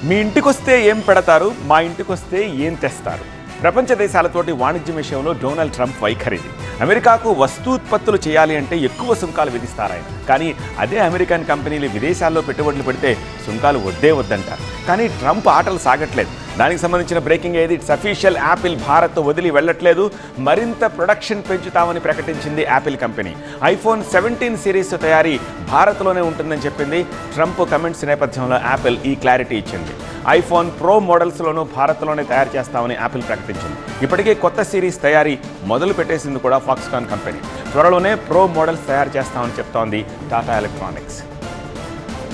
మీ ఇంటికొస్తే ఏం పెడతారు, మా ఇంటికొస్తే ఏం తెస్తారు? ప్రపంచ దేశాలతోటి వాణిజ్యం విషయంలో డొనాల్డ్ ట్రంప్ వైఖరిది. అమెరికాకు వస్తూత్పత్తులు చేయాలి అంటే ఎక్కువ సుంకాలు విధిస్తారాయన. కానీ అదే అమెరికన్ కంపెనీలు విదేశాల్లో పెట్టుబడులు పెడితే సుంకాలు వద్దే వద్దంటారు. కానీ ట్రంప్ ఆటలు సాగట్లేదు. దానికి సంబంధించిన బ్రేకింగ్ ఏది? ఇట్స్ అఫీషియల్, యాపిల్ భారత్ వదిలి వెళ్ళట్లేదు. మరింత ప్రొడక్షన్ పెంచుతామని ప్రకటించింది యాపిల్ కంపెనీ. ఐఫోన్ 17 సిరీస్ తయారీ భారత్లోనే ఉంటుందని చెప్పింది. ట్రంప్ కమెంట్స్ నేపథ్యంలో యాపిల్ ఈ క్లారిటీ ఇచ్చింది. ఐఫోన్ ప్రో మోడల్స్లోనూ భారత్లోనే తయారు చేస్తామని యాపిల్ ప్రకటించింది. ఇప్పటికే కొత్త సిరీస్ తయారీ మొదలు పెట్టేసింది కూడా ఫాక్స్కాన్ కంపెనీ. త్వరలోనే ప్రో మోడల్స్ తయారు చేస్తామని చెప్తోంది టాటా ఎలక్ట్రానిక్స్.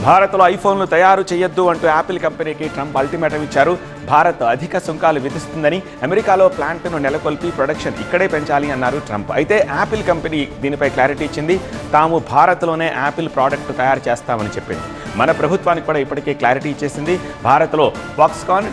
భారత్లో ఐఫోన్లు తయారు చేయొద్దు అంటూ యాపిల్ కంపెనీకి ట్రంప్ అల్టిమేటం ఇచ్చారు. భారత్ అధిక సుంకాలు విధిస్తుందని, అమెరికాలో ప్లాంట్ను నెలకొల్పి ప్రొడక్షన్ ఇక్కడే పెంచాలి అన్నారు ట్రంప్. అయితే యాపిల్ కంపెనీ దీనిపై క్లారిటీ ఇచ్చింది. తాము భారత్లోనే యాపిల్ ప్రోడక్ట్ తయారు చేస్తామని చెప్పింది. మన ప్రభుత్వానికి కూడా ఇప్పటికే క్లారిటీ ఇచ్చేసింది. భారత్లో ఫాక్స్కాన్,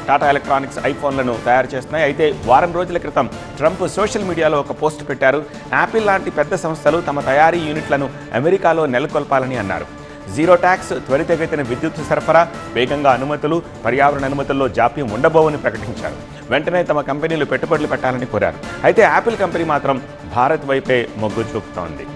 టాటా ఎలక్ట్రానిక్స్ ఐఫోన్లను తయారు చేస్తున్నాయి. అయితే వారం రోజుల క్రితం ట్రంప్ సోషల్ మీడియాలో ఒక పోస్ట్ పెట్టారు. యాపిల్ లాంటి పెద్ద సంస్థలు తమ తయారీ యూనిట్లను అమెరికాలో నెలకొల్పాలని అన్నారు. జీరో ట్యాక్స్, త్వరితగతిన విద్యుత్ సరఫరా, వేగంగా అనుమతులు, పర్యావరణ అనుమతుల్లో జాప్యం ఉండబోవని ప్రకటించారు. వెంటనే తమ కంపెనీలు పెట్టుబడులు పెట్టాలని కోరారు. అయితే యాపిల్ కంపెనీ మాత్రం భారత్ వైపే మొగ్గు చూపుతోంది.